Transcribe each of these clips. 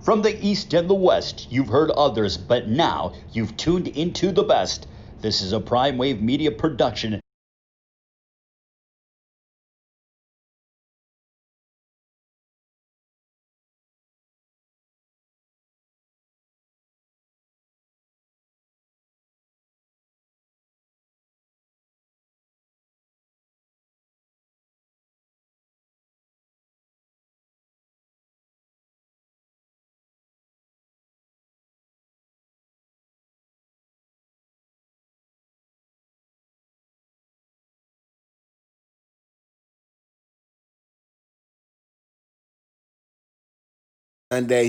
From the East and the West, you've heard others, but now you've tuned into the best. This is a PrimeWave Media production.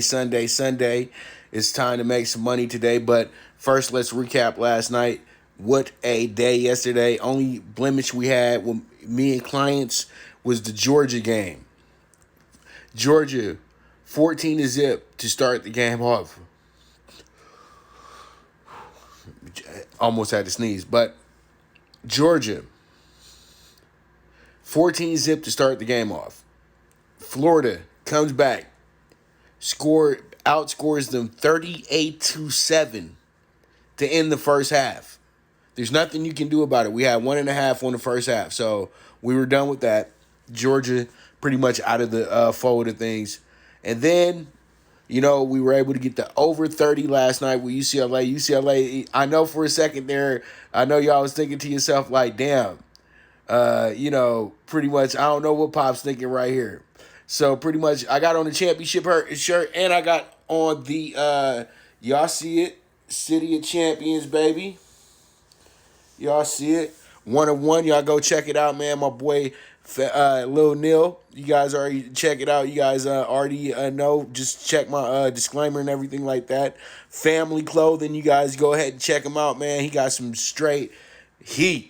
Sunday. It's time to make some money today. But first, let's recap last night. What a day yesterday. Only blemish we had with me and clients was the Georgia game. Georgia, 14-0 to start the game off. Almost had to sneeze. But Georgia, 14-0 to start the game off. Florida comes back, outscores them 38-7 to end the first half. There's nothing you can do about it. We had 1.5 on the first half, so we were done with that. Georgia pretty much out of the fold of things. And then, we were able to get the over 30 last night with UCLA. UCLA, I know for a second there, I know y'all was thinking to yourself like, damn, pretty much I don't know what Pop's thinking right here. So pretty much I got on the championship shirt and I got on the, y'all see it, City of Champions, baby. Y'all see it. 1 of 1. Y'all go check it out, man. My boy, Lil Neil. You guys already check it out. You guys already know. Just check my disclaimer and everything like that. Family clothing. You guys go ahead and check him out, man. He got some straight heat.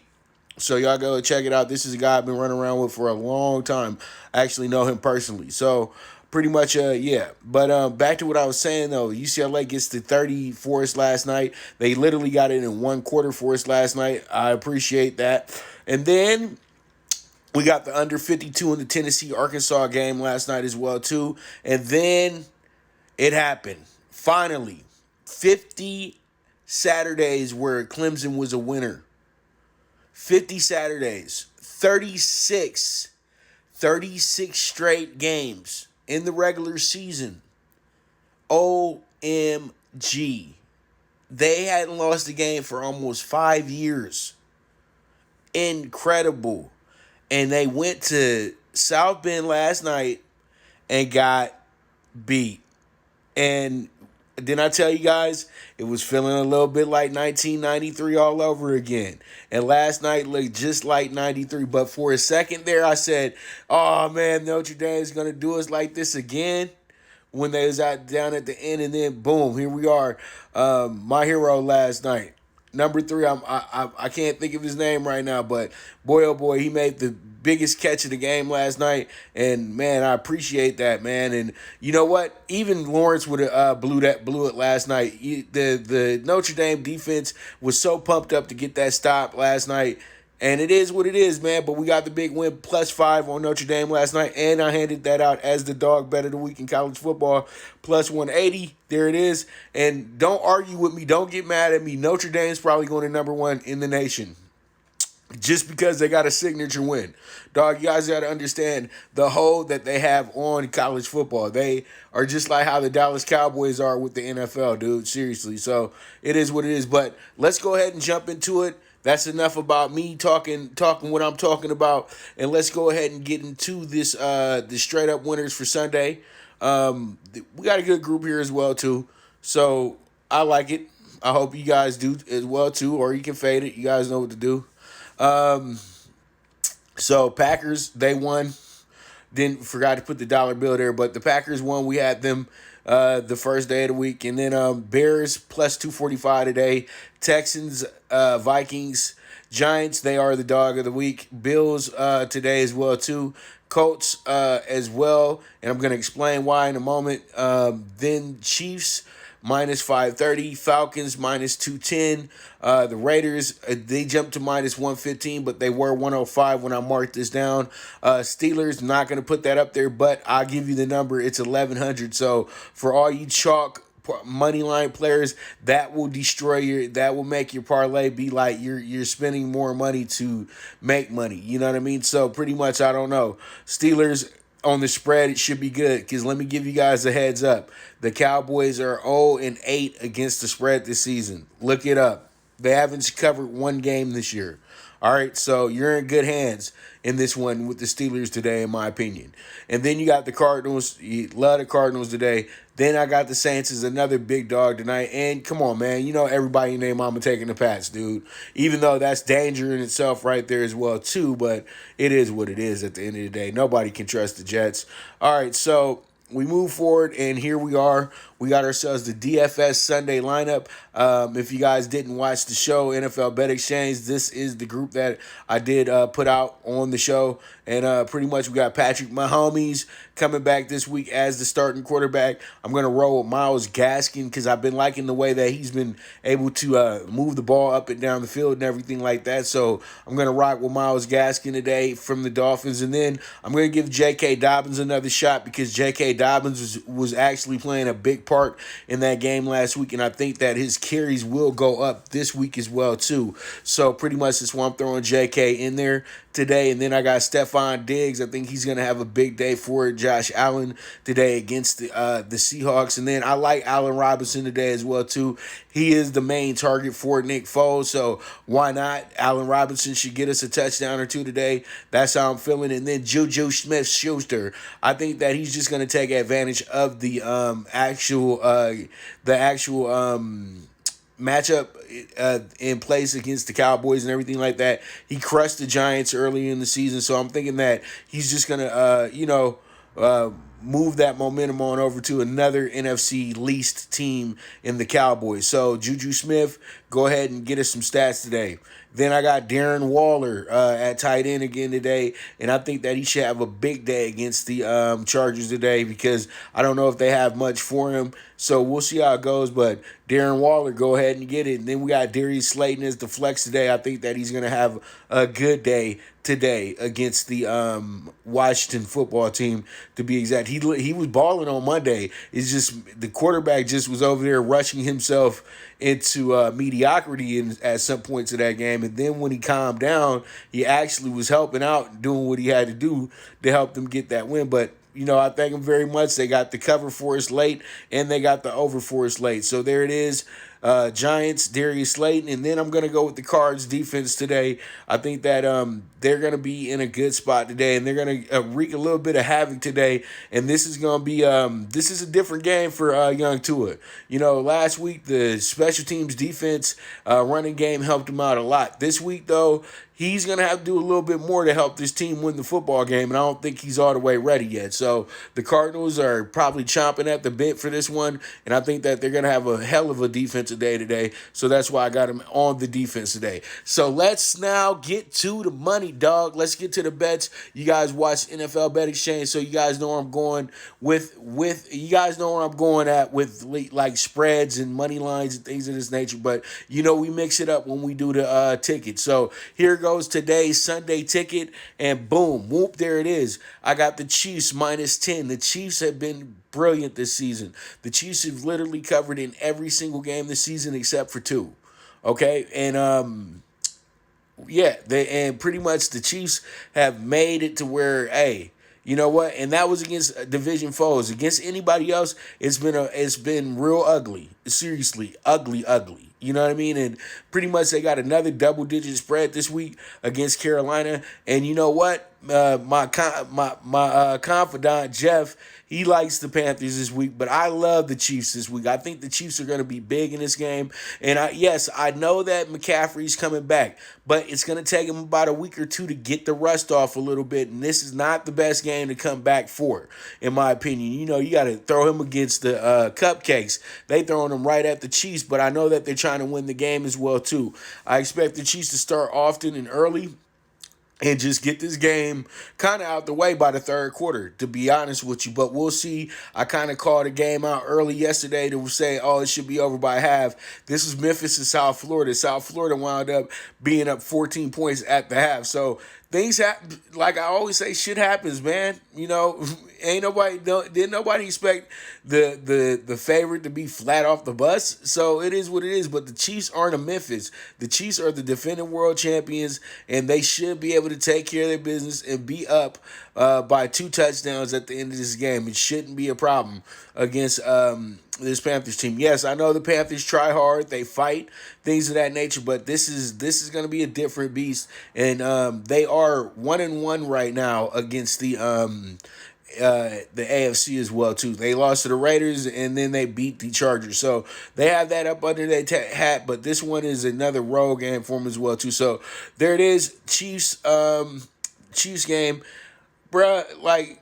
So y'all go check it out. This is a guy I've been running around with for a long time. I actually know him personally. So pretty much, yeah. But back to what I was saying, though. UCLA gets to 30 for us last night. They literally got it in 1 quarter for us last night. I appreciate that. And then we got the under 52 in the Tennessee-Arkansas game last night as well, too. And then it happened. Finally, 50 Saturdays where Clemson was a winner. 50 Saturdays, 36 straight games in the regular season. OMG. They hadn't lost a game for almost 5 years. Incredible. And they went to South Bend last night and got beat. And didn't I tell you guys, it was feeling a little bit like 1993 all over again. And last night looked just like 93. But for a second there, I said, oh, man, Notre Dame is going to do us like this again when they was down at the end. And then, boom, here we are. My hero last night. Number 3, I can't think of his name right now, but boy, oh boy, he made the biggest catch of the game last night, and man, I appreciate that, man. And you know what? Even Lawrence would have blew it last night. The Notre Dame defense was so pumped up to get that stop last night. And it is what it is, man. But we got the big win, +5 on Notre Dame last night. And I handed that out as the dog bet of the week in college football, +180. There it is. And don't argue with me. Don't get mad at me. Notre Dame's probably going to #1 in the nation. Just because they got a signature win. Dog, you guys got to understand the hold that they have on college football. They are just like how the Dallas Cowboys are with the NFL, dude. Seriously. So it is what it is. But let's go ahead and jump into it. That's enough about me talking what I'm talking about, and let's go ahead and get into this the straight up winners for Sunday. We got a good group here as well too, so I like it. I hope you guys do as well too, or you can fade it. You guys know what to do. So Packers, they won. Forgot to put the dollar bill there, but the Packers won. We had them the first day of the week. And then Bears +245 today. Texans, Vikings, Giants, they are the dog of the week. Bills today as well too. Colts as well. And I'm going to explain why in a moment. Then Chiefs minus 530. Falcons minus 210. The Raiders, they jumped to minus 115, but they were 105 when I marked this down. Steelers, not going to put that up there, but I'll give you the number. It's 1100. So for all you chalk money line players, that will that will make your parlay be like you're spending more money to make money. You know what I mean? So pretty much, I don't know. Steelers on the spread, it should be good, because let me give you guys a heads up. The Cowboys are 0-8 against the spread this season. Look it up. They haven't covered one game this year. All right, so you're in good hands in this one with the Steelers today, in my opinion. And then you got the Cardinals. You love the Cardinals today. Then I got the Saints as another big dog tonight. And come on, man, you know everybody in their mama taking the Pats, dude. Even though that's danger in itself right there as well, too. But it is what it is at the end of the day. Nobody can trust the Jets. All right, so we move forward, and here we are. We got ourselves the DFS Sunday lineup. If you guys didn't watch the show, NFL Bet Exchange, this is the group that I did put out on the show. And pretty much we got Patrick Mahomes coming back this week as the starting quarterback. I'm going to roll with Myles Gaskin, because I've been liking the way that he's been able to move the ball up and down the field and everything like that. So I'm going to rock with Myles Gaskin today from the Dolphins. And then I'm going to give J.K. Dobbins another shot, because J.K. Dobbins was actually playing a big part in that game last week, and I think that his carries will go up this week as well too. So pretty much that's why I'm throwing JK in there today. And then I got Stephon Diggs. I think he's going to have a big day for it. Josh Allen today against the Seahawks. And then I like Allen Robinson today as well too. He is the main target for Nick Foles, so why not? Allen Robinson should get us a touchdown or two today. That's how I'm feeling. And then Juju Smith-Schuster, I think that he's just going to take advantage of the actual matchup in place against the Cowboys and everything like that. He crushed the Giants early in the season, so I'm thinking that he's just going to, move that momentum on over to another NFC least team in the Cowboys. So Juju Smith, go ahead and get us some stats today. Then I got Darren Waller at tight end again today, and I think that he should have a big day against the Chargers today, because I don't know if they have much for him. So we'll see how it goes, but Darren Waller, go ahead and get it. And then we got Darius Slayton as the flex today. I think that he's going to have a good day today against the Washington football team, to be exact. He was balling on Monday. It's just the quarterback just was over there rushing himself into mediocrity at some points of that game. And then when he calmed down, he actually was helping out and doing what he had to do to help them get that win. But I thank them very much. They got the cover for us late, and they got the over for us late. So there it is. Giants, Darius Slayton, and then I'm going to go with the Cards defense today. I think that they're going to be in a good spot today, and they're going to wreak a little bit of havoc today, and this is going to be this is a different game for young Tua. Last week the special teams defense running game helped him out a lot. This week, though, he's going to have to do a little bit more to help this team win the football game, and I don't think he's all the way ready yet. So the Cardinals are probably chomping at the bit for this one, and I think that they're going to have a hell of a defensive day today. So that's why I got him on the defense today. So let's now get to the money, dog. Let's get to the bets. You guys watch NFL Bet Exchange, so you guys know where I'm going with you guys know where I'm going at with like spreads and money lines and things of this nature. But we mix it up when we do the ticket. So here goes today's Sunday ticket, and boom, whoop, there it is. I got the Chiefs minus 10. The Chiefs have been brilliant this season. The Chiefs have literally covered in every single game this season except for 2. Okay, and pretty much the Chiefs have made it to where, hey, you know what? And that was against division foes. Against anybody else, it's been real ugly. Seriously, ugly. You know what I mean? And pretty much they got another double-digit spread this week against Carolina. And you know what? My confidant Jeff, he likes the Panthers this week, but I love the Chiefs this week. I think the Chiefs are going to be big in this game. And I know that McCaffrey's coming back, but it's going to take him about a week or two to get the rust off a little bit. And this is not the best game to come back for, in my opinion. You got to throw him against the Cupcakes. They throwing him right at the Chiefs, but I know that they're trying to win the game as well too. I expect the Chiefs to start often and early. and just get this game kind of out the way by the third quarter, to be honest with you. But we'll see. I kind of called a game out early yesterday to say, oh, it should be over by half. This is Memphis and South Florida. South Florida wound up being up 14 points at the half. So things happen. Like I always say, shit happens, man. You know, didn't nobody expect the favorite to be flat off the bus. So it is what it is. But the Chiefs aren't a Memphis. The Chiefs are the defending world champions, and they should be able to take care of their business and be up by 2 touchdowns at the end of this game. It shouldn't be a problem against this Panthers team. Yes, I know the Panthers try hard, they fight, things of that nature, but this is going to be a different beast, and they are 1-1 right now against the AFC as well too. They lost to the Raiders and then they beat the Chargers, so they have that up under their hat. But this one is another road game for them as well too. So there it is, Chiefs game, bruh. Like,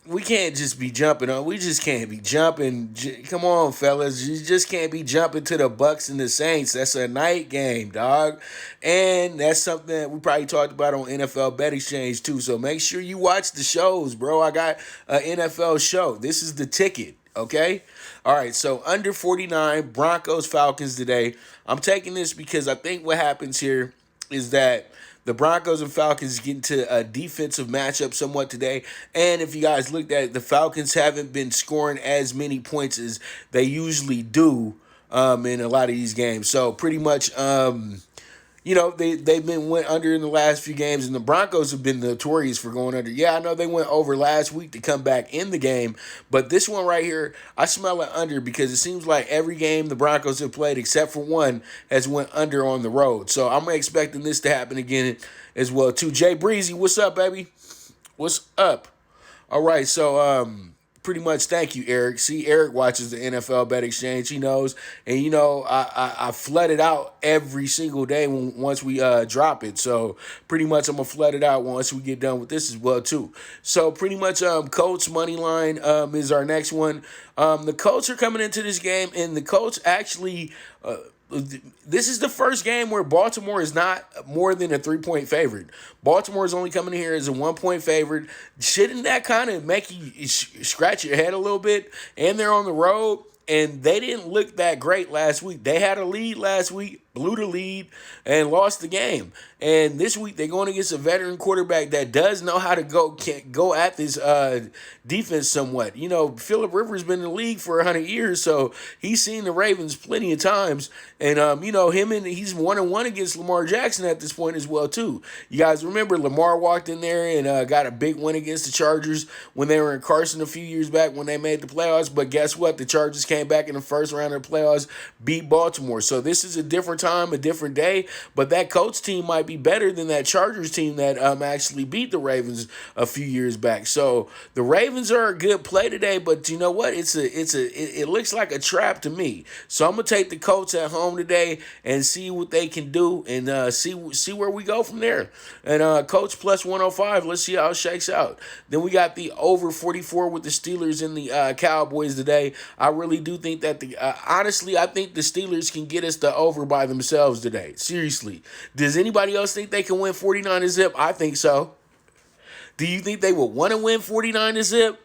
we can't just be jumping on. We just can't be jumping. Come on, fellas. You just can't be jumping to the Bucks and the Saints. That's a night game, dog. And that's something that we probably talked about on NFL Bet Exchange too. So make sure you watch the shows, bro. I got an NFL show. This is the ticket, okay? All right, so under 49, Broncos, Falcons today. I'm taking this because I think what happens here is that the Broncos and Falcons get into a defensive matchup somewhat today. And if you guys looked at it, the Falcons haven't been scoring as many points as they usually do in a lot of these games. So pretty much, they've went under in the last few games, and the Broncos have been notorious for going under. Yeah, I know they went over last week to come back in the game, but this one right here, I smell it under because it seems like every game the Broncos have played, except for one, has went under on the road. So I'm expecting this to happen again as well too. Jay Breezy, what's up, baby? What's up? All right, so pretty much, thank you, Eric. See, Eric watches the NFL Bet Exchange. He knows. And, I flood it out every single day once we drop it. So, pretty much, I'm going to flood it out once we get done with this as well, too. So, pretty much, Colts money line is our next one. The Colts are coming into this game, and the Colts actually this is the first game where Baltimore is not more than a 3-point favorite. Baltimore is only coming here as a 1-point favorite. Shouldn't that kind of make you scratch your head a little bit? And they're on the road, and they didn't look that great last week. They had a lead last week, blew the lead, and lost the game. And this week they're going against a veteran quarterback that does know how to go at this defense somewhat. Phillip Rivers been in the league for 100 years, so he's seen the Ravens plenty of times. And he's 1-1 against Lamar Jackson at this point as well too. You guys remember Lamar walked in there and got a big win against the Chargers when they were in Carson a few years back when they made the playoffs. But guess what? The Chargers came back in the first round of the playoffs, beat Baltimore. So this is a different time, a different day. But that Colts team might be better than that Chargers team that actually beat the Ravens a few years back. So the Ravens are a good play today, but you know what? It looks like a trap to me. So I'm gonna take the Colts at home today and see what they can do and see where we go from there. And Colts plus 105. Let's see how it shakes out. Then we got the over 44 with the Steelers and the Cowboys today. I really do think that honestly, I think the Steelers can get us the over by themselves today. Seriously. Does anybody else think they can win 49-0? I think so. Do you think they would want to win 49-0?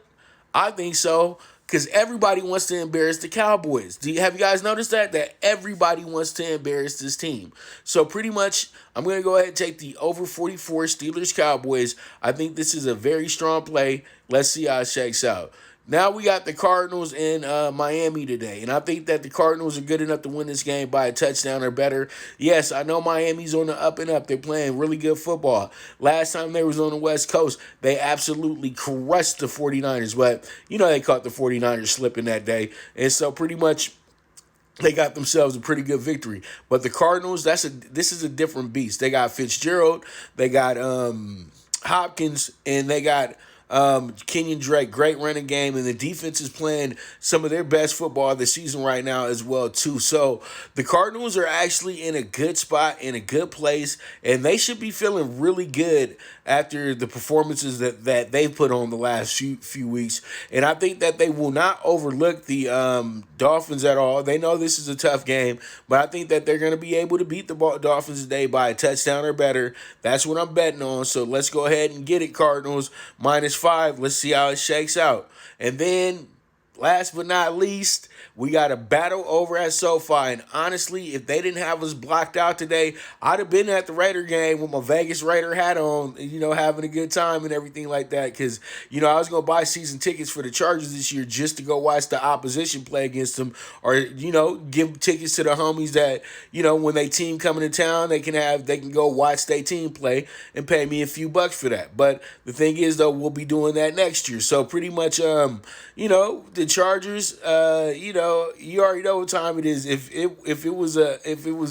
I think so. Because everybody wants to embarrass the Cowboys. Have you guys noticed that? That everybody wants to embarrass this team. So pretty much, I'm going to go ahead and take the over 44 Steelers-Cowboys. I think this is a very strong play. Let's see how it shakes out. Now we got the Cardinals in Miami today, and I think that the Cardinals are good enough to win this game by a touchdown or better. Yes, I know Miami's on the up and up. They're playing really good football. Last time they was on the West Coast, they absolutely crushed the 49ers, but they caught the 49ers slipping that day, and so pretty much they got themselves a pretty good victory. But the Cardinals, this is a different beast. They got Fitzgerald, they got Hopkins, and they got Kenyon Drake, great running game, and the defense is playing some of their best football of the season right now as well too. So the Cardinals are actually in a good spot, in a good place, and they should be feeling really good after the performances that they've put on the last few weeks. And I think that they will not overlook the Dolphins at all. They know this is a tough game, but I think that they're going to be able to beat the Dolphins today by a touchdown or better. That's what I'm betting on. So let's go ahead and get it, Cardinals. -5. Let's see how it shakes out. And then, last but not least, we got a battle over at SoFi. And honestly, if they didn't have us blocked out today, I'd have been at the Raider game with my Vegas Raider hat on, having a good time and everything like that. Because, I was going to buy season tickets for the Chargers this year just to go watch the opposition play against them. Or, give tickets to the homies that, when they team coming to town, they can go watch their team play and pay me a few bucks for that. But the thing is, though, we'll be doing that next year. So pretty much, the Chargers, you already know what time it is. If it was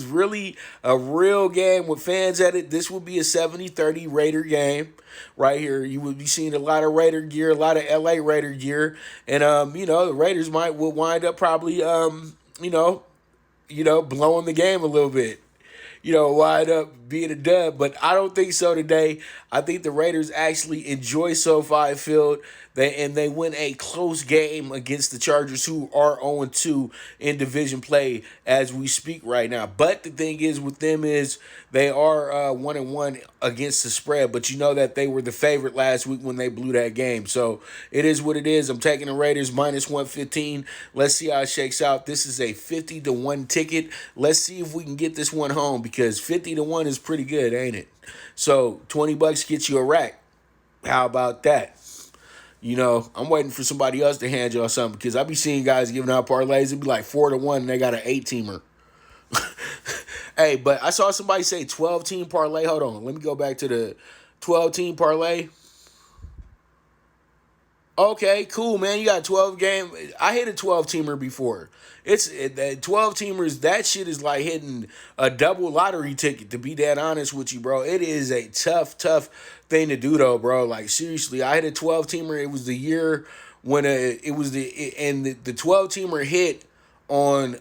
really a real game with fans at it, this would be a 70-30 Raider game right here. You would be seeing a lot of Raider gear, a lot of LA Raider gear, and the Raiders will wind up probably blowing the game a little bit. Wind up being a dub, but I don't think so today. I think the Raiders actually enjoy SoFi Field. They win a close game against the Chargers, who are 0-2 in division play as we speak right now. But the thing is with them is they are 1-1 against the spread. But you know that they were the favorite last week when they blew that game. So it is what it is. I'm taking the Raiders -115. Let's see how it shakes out. This is a 50-1 ticket. Let's see if we can get this one home, because 50-1 is pretty good, ain't it? So $20 gets you a rack. How about that? I'm waiting for somebody else to hand y'all something, because I be seeing guys giving out parlays. It'd be like 4-1 and they got an 8-teamer. Hey, but I saw somebody say 12-team parlay. Hold on. Let me go back to the 12-team parlay. Okay, cool, man. You got 12 game. I hit a 12-teamer before. It's 12-teamers. That shit is like hitting a double lottery ticket, to be that honest with you, bro. It is a tough thing to do, though, bro. Like, seriously, I hit a 12-teamer. It was the year when the 12-teamer hit on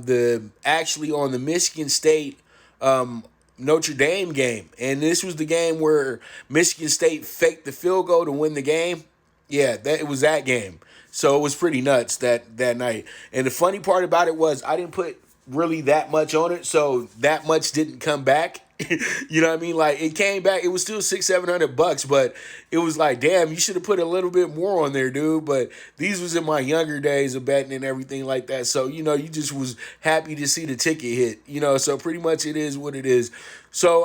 the Michigan State Notre Dame game. And this was the game where Michigan State faked the field goal to win the game. Yeah, it was that game. So it was pretty nuts that night. And the funny part about it was I didn't put really that much on it, so that much didn't come back. You know what I mean? Like, it came back. It was still $600-700, but it was like, damn, you should have put a little bit more on there, dude. But these was in my younger days of betting and everything like that. So, you just was happy to see the ticket hit. So pretty much it is what it is. So,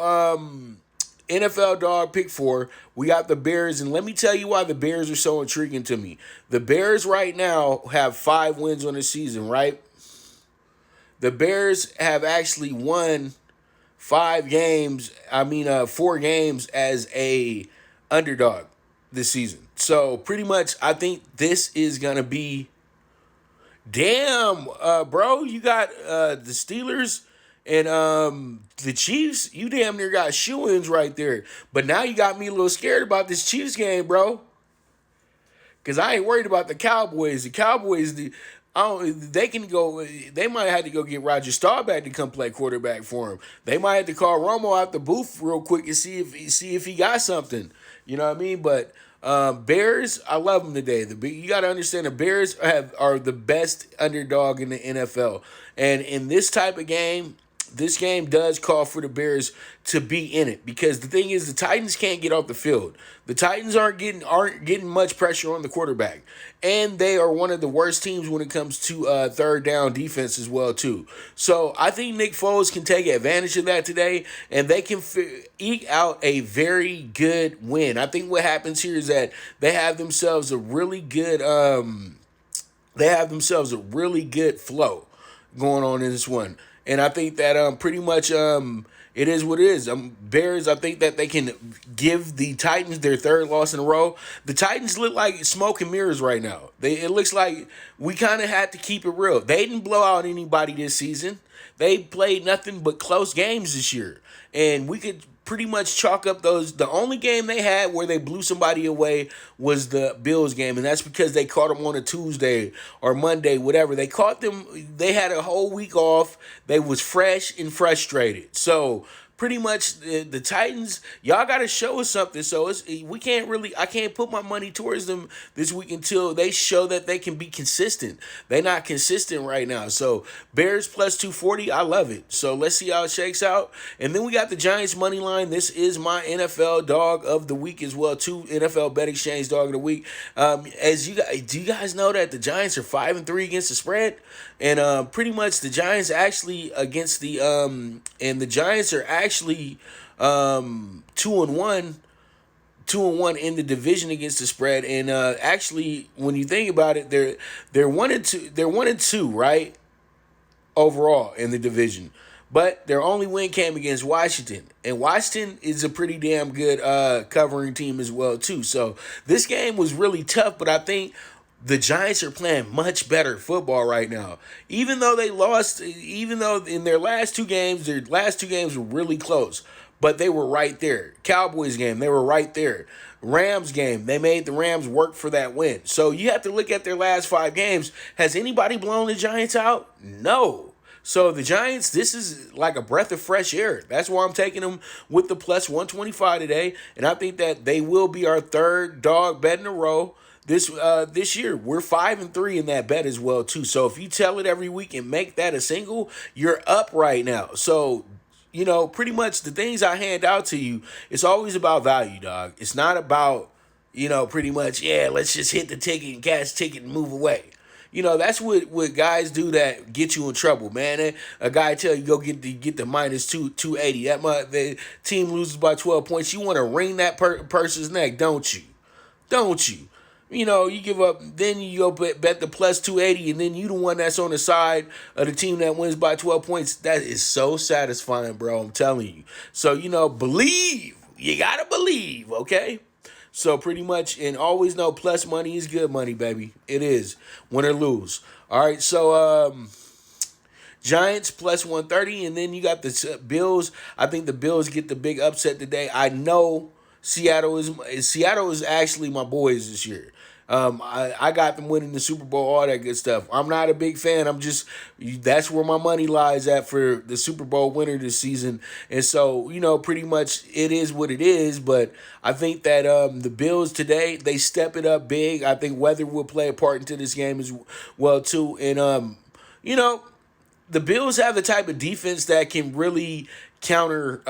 NFL Dog PK4, we got the Bears, and let me tell you why the Bears are so intriguing to me. The Bears right now have 5 wins on the season, right? The Bears have actually won 4 games as a underdog this season. So pretty much I think this is going to be, damn, bro, you got the Steelers and the Chiefs. You damn near got shoo-ins right there. But now you got me a little scared about this Chiefs game, bro. Because I ain't worried about the Cowboys. The Cowboys, they might have to go get Roger Staubach to come play quarterback for him. They might have to call Romo out the booth real quick and see if he got something. You know what I mean? But Bears, I love them today. You got to understand, the Bears are the best underdog in the NFL. And in this type of game, this game does call for the Bears to be in it, because the thing is, the Titans can't get off the field. The Titans aren't getting much pressure on the quarterback, and they are one of the worst teams when it comes to third down defense as well too. So I think Nick Foles can take advantage of that today, and they can eke out a very good win. I think what happens here is that they have themselves a really good flow going on in this one. And I think that pretty much it is what it is. Bears, I think that they can give the Titans their 3rd loss in a row. The Titans look like smoke and mirrors right now. It looks like we kind of had to keep it real. They didn't blow out anybody this season. They played nothing but close games this year. And we could pretty much chalk up those. The only game they had where they blew somebody away was the Bills game, and that's because they caught them on a Tuesday or Monday, whatever. They caught them. They had a whole week off. They was fresh and frustrated. So pretty much the Titans, y'all got to show us something. So I can't put my money towards them this week until they show that they can be consistent. They're not consistent right now. So Bears plus 240, I love it. So let's see how it shakes out. And then we got the Giants money line. This is my NFL dog of the week as well, too. NFL Bet Exchange dog of the week. Do you guys know that the Giants are 5-3 against the spread? And pretty much the Giants actually against the and the Giants are actually 2-1 in the division against the spread. And actually, when you think about it, they're 1-2. They're 1-2, right? Overall in the division. But their only win came against Washington. And Washington is a pretty damn good covering team as well, too. So this game was really tough, but I think the Giants are playing much better football right now. Even though they lost, even though in their last two games were really close, but they were right there. Cowboys game, they were right there. Rams game, they made the Rams work for that win. So you have to look at their last 5 games. Has anybody blown the Giants out? No. So the Giants, this is like a breath of fresh air. That's why I'm taking them with the plus 125 today. And I think that they will be our third dog bet in a row. This year, we're 5-3 in that bet as well, too. So if you tell it every week and make that a single, you're up right now. So, pretty much the things I hand out to you, it's always about value, dog. It's not about, pretty much, let's just hit the ticket and cash ticket and move away. That's what guys do that get you in trouble, man. A guy tell you go get the minus 280. The team loses by 12 points. You want to wring that person's neck, don't you? Don't you? You give up, then you go bet the plus 280, and then you the one that's on the side of the team that wins by 12 points. That is so satisfying, bro. I'm telling you. So, believe. You got to believe, okay? So pretty much, and always know plus money is good money, baby. It is. Win or lose. All right, so Giants plus 130, and then you got the Bills. I think the Bills get the big upset today. I know Seattle is actually my boys this year. I got them winning the Super Bowl, all that good stuff. I'm not a big fan. That's where my money lies at for the Super Bowl winner this season. And so, pretty much it is what it is. But I think that the Bills today, they step it up big. I think weather will play a part into this game as well, too. And, the Bills have the type of defense that can really counter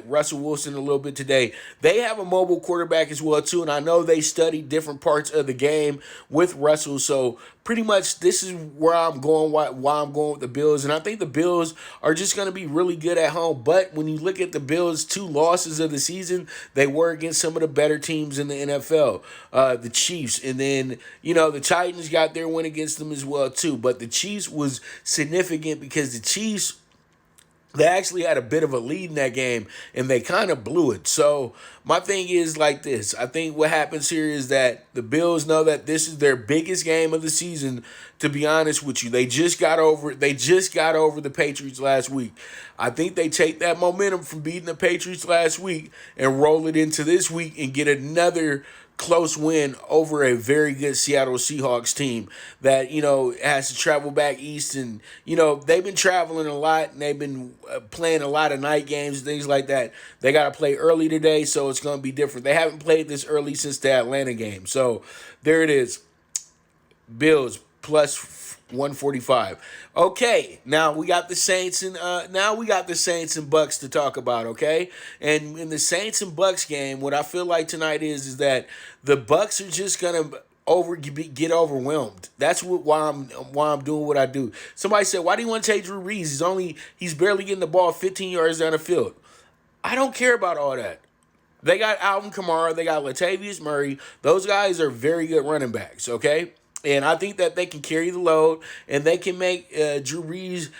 Russell Wilson a little bit today. They have a mobile quarterback as well, too, and I know they studied different parts of the game with Russell, so pretty much this is where I'm going, why I'm going with the Bills, and I think the Bills are just going to be really good at home, but when you look at the Bills' 2 losses of the season, they were against some of the better teams in the NFL, the Chiefs, and then, the Titans got their win against them as well, too, but the Chiefs was significant because the Chiefs, they actually had a bit of a lead in that game, and they kind of blew it. So my thing is like this. I think what happens here is that the Bills know that this is their biggest game of the season, to be honest with you. They just got over the Patriots last week. I think they take that momentum from beating the Patriots last week and roll it into this week and get another close win over a very good Seattle Seahawks team that, has to travel back east. And, they've been traveling a lot, and they've been playing a lot of night games and things like that. They got to play early today, so it's going to be different. They haven't played this early since the Atlanta game. So there it is. Bills plus 145. Okay, now we got the Saints and Bucks to talk about. Okay, and in the Saints and Bucks game, what I feel like tonight is that the Bucks are just gonna get overwhelmed. That's why I'm doing what I do. Somebody said, "Why do you want to take Drew Brees? He's barely getting the ball 15 yards down the field." I don't care about all that. They got Alvin Kamara. They got Latavius Murray. Those guys are very good running backs. Okay. And I think that they can carry the load, and they can make Drew Brees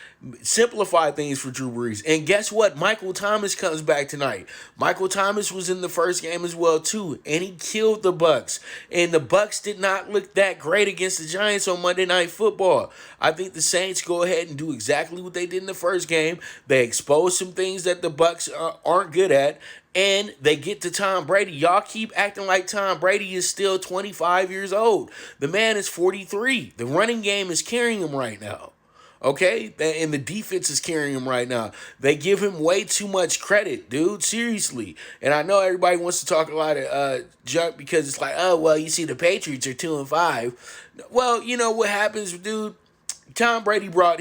simplify things for Drew Brees. And guess what? Michael Thomas comes back tonight. Michael Thomas was in the first game as well too, and he killed the Bucs. And the Bucs did not look that great against the Giants on Monday Night Football. I think the Saints go ahead and do exactly what they did in the first game. They expose some things that the Bucs aren't good at, and they get to Tom Brady. Y'all keep acting like Tom Brady is still 25 years old. The man is 43. The running game is carrying him right now. Okay? And the defense is carrying him right now. They give him way too much credit, dude. Seriously. And I know everybody wants to talk a lot of junk because it's like, oh, well, you see, the Patriots are 2-5. Well, you know what happens, dude? Tom Brady brought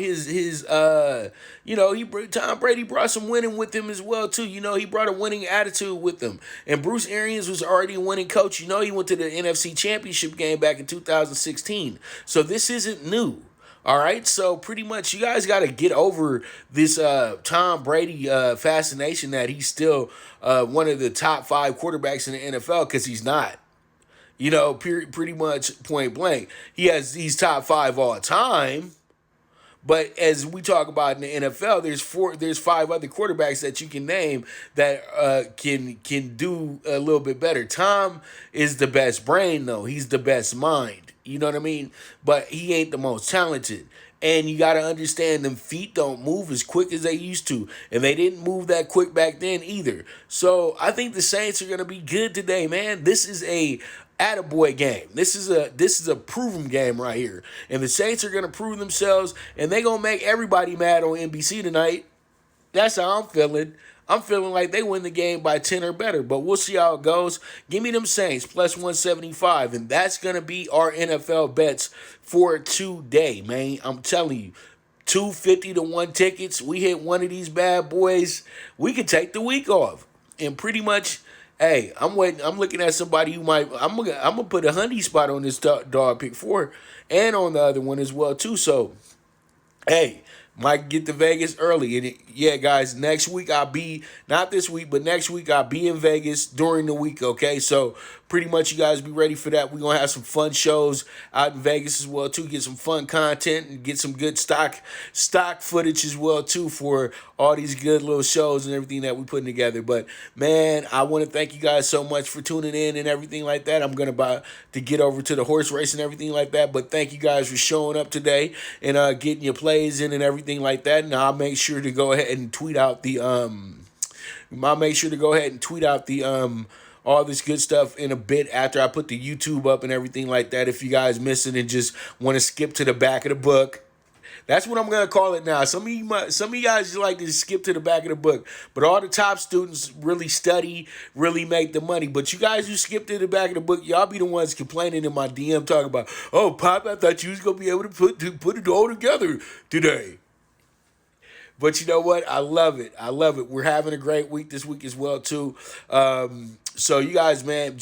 Tom Brady brought some winning with him as well too. You know, he brought a winning attitude with him. And Bruce Arians was already a winning coach. You know, he went to the NFC Championship game back in 2016. So this isn't new. All right, so pretty much you guys got to get over this Tom Brady fascination that he's still one of the top 5 quarterbacks in the NFL, because he's not. You know, pretty much point blank. He's top 5 all time. But as we talk about in the NFL, there's 5 other quarterbacks that you can name that can do a little bit better. Tom is the best brain, though. He's the best mind. You know what I mean? But he ain't the most talented. And you got to understand, them feet don't move as quick as they used to. And they didn't move that quick back then either. So I think the Saints are going to be good today, man. This is a attaboy game. This is a proven game right here. And the Saints are going to prove themselves, and they're going to make everybody mad on NBC tonight. That's how I'm feeling. I'm feeling like they win the game by 10 or better, but we'll see how it goes. Give me them Saints, plus 175, and that's going to be our NFL bets for today, man. I'm telling you, 250 to 1 tickets. We hit one of these bad boys, we could take the week off. And pretty much, hey, I'm waiting. I'm looking at somebody who might. I'm gonna put a honey spot on this dog PK4 and on the other one as well too. So, hey, might get to Vegas early. And yeah, guys, next week I'll be, not this week, but next week I'll be in Vegas during the week. Okay, so pretty much you guys be ready for that. We're gonna have some fun shows out in Vegas as well too. Get some fun content and get some good stock footage as well too for all these good little shows and everything that we're putting together. But man, I want to thank you guys so much for tuning in and everything like that. I'm gonna to get over to the horse race and everything like that. But thank you guys for showing up today and getting your plays in and everything like that. And I'll make sure to go ahead and tweet out the all this good stuff in a bit after I put the YouTube up and everything like that. If you guys miss it and just want to skip to the back of the book, that's what I'm gonna call it now. Some of you guys like to skip to the back of the book, but all the top students really study, really make the money. But you guys who skip to the back of the book, y'all be the ones complaining in my DM talking about, "Oh, Pop, I thought you was gonna be able to put it all together today." But you know what? I love it. We're having a great week this week as well too. So you guys, man,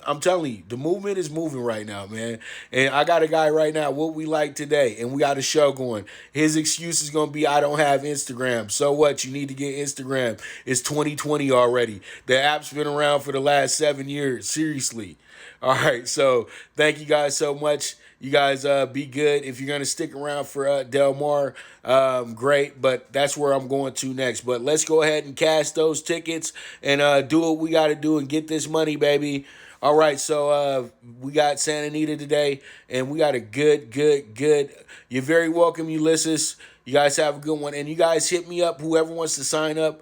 I'm telling you, the movement is moving right now, man. And I got a guy right now, what we like today, and we got a show going. His excuse is going to be, I don't have Instagram. So what? You need to get Instagram. It's 2020 already. The app's been around for the last 7 years. Seriously. All right, so thank you guys so much. You guys be good. If you're going to stick around for Del Mar, great. But that's where I'm going to next. But let's go ahead and cash those tickets and do what we got to do and get this money, baby. All right, so we got Santa Anita today, and we got a good. You're very welcome, Ulysses. You guys have a good one. And you guys hit me up, whoever wants to sign up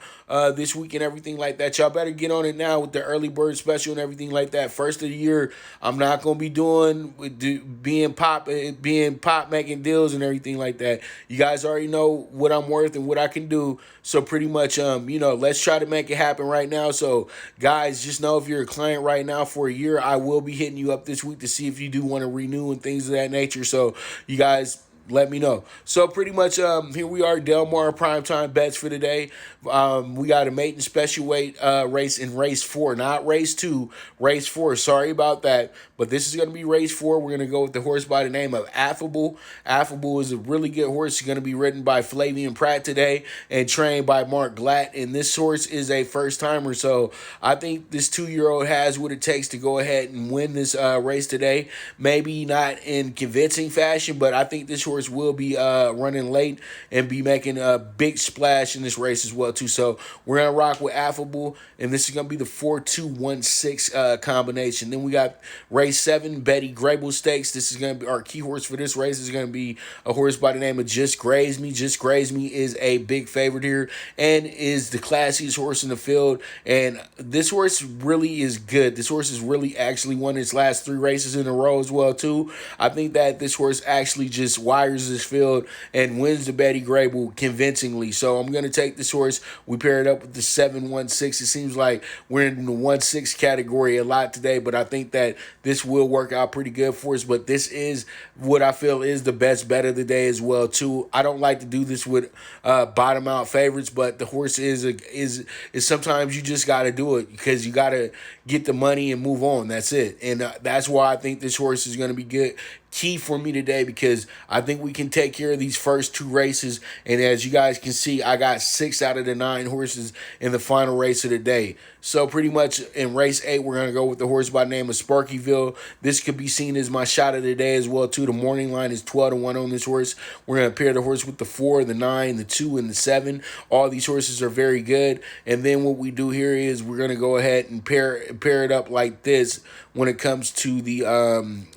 this week and everything like that. Y'all better get on it now with the early bird special and everything like that. First of the year, I'm not going to be being pop making deals and everything like that. You guys already know what I'm worth and what I can do. So pretty much, let's try to make it happen right now. So guys, just know if you're a client right now for a year, I will be hitting you up this week to see if you do want to renew and things of that nature. So you guys, let me know. So pretty much here we are, Del Mar primetime bets for today. We got a maiden special weight race in race 4, not race 2, race 4. Sorry about that. But But this is going to be race 4. We're going to go with the horse by the name of Affable. Affable is a really good horse. He's going to be ridden by Flavian Pratt today and trained by Mark Glatt. And this horse is a first-timer, so I think this 2-year-old has what it takes to go ahead and win this race today. Maybe not in convincing fashion, but I think this horse will be running late and be making a big splash in this race as well too. So we're gonna rock with Affable, and this is gonna be the 4-2-1-6 combination. Then we got race 7, Betty Grable Stakes. This is gonna be our key horse for this race. Is gonna be a horse by the name of Just Graze Me. Just Graze Me is a big favorite here and is the classiest horse in the field. And this horse really is good. This horse has really actually won its last 3 races in a row as well too. I think that this horse actually just wires this field and wins the Betty Grable convincingly. So I'm going to take this horse. We pair it up with the 7-1-6. It seems like we're in the 1-6 category a lot today, but I think that this will work out pretty good for us. But this is what I feel is the best bet of the day as well too. I don't like to do this with bottom out favorites, but the horse is sometimes you just got to do it because you got to get the money and move on. That's it. And that's why I think this horse is going to be good. Key for me today because I think we can take care of these first 2 races. And as you guys can see, I got 6 out of the 9 horses in the final race of the day. So pretty much in race 8, we're going to go with the horse by the name of Sparkyville. This could be seen as my shot of the day as well too. The morning line is 12-1 on this horse. We're going to pair the horse with the 4, the 9, the 2, and the 7. All these horses are very good. And then what we do here is we're going to go ahead and pair it up like this when it comes to the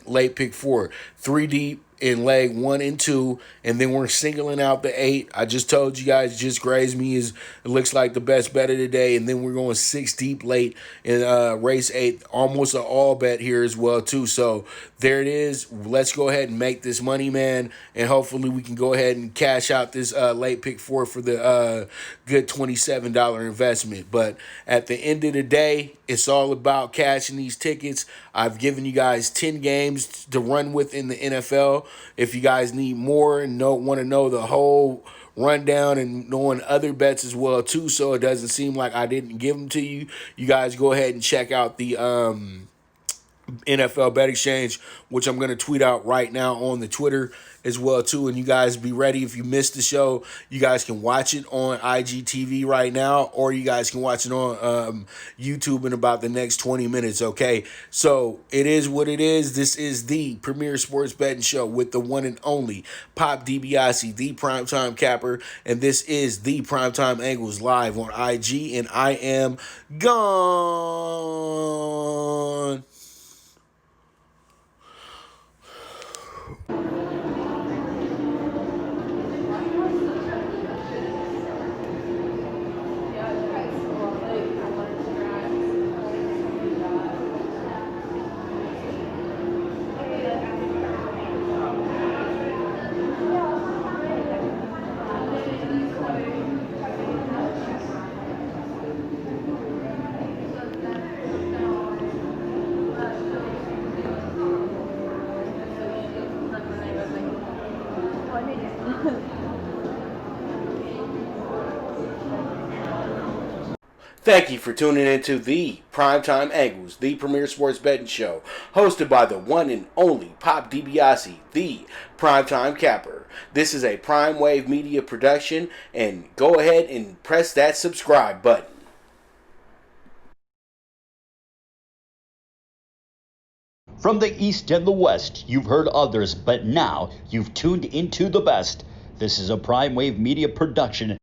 late pick 4. 3 deep in leg 1 and 2, and then we're singling out the 8. I just told you guys, Just Graze Me it looks like the best bet of the day, and then we're going 6 deep late in race 8, almost an all bet here as well too. So there it is. Let's go ahead and make this money, man, and hopefully we can go ahead and cash out this late pick 4 for the good $27 investment. But at the end of the day, it's all about cashing these tickets. I've given you guys 10 games to run with in the NFL. If you guys need more and want to know the whole rundown and knowing other bets as well too, so it doesn't seem like I didn't give them to you, you guys go ahead and check out the NFL Bet Exchange, which I'm going to tweet out right now on the Twitter as well too. And you guys be ready. If you missed the show, you guys can watch it on IGTV right now, or you guys can watch it on YouTube in about the next 20 minutes. Okay, so it is what it is. This is the premier sports betting show with the one and only Pop DiBiase, the primetime capper, and this is the Primetime Angles Live on IG, and I am gone. Thank you for tuning into the Primetime Angles, the premier sports betting show, hosted by the one and only Pop DiBiase, the Primetime Capper. This is a PrimeWave media production, and go ahead and press that subscribe button. From the East and the West, you've heard others, but now you've tuned into the best. This is a PrimeWave media production.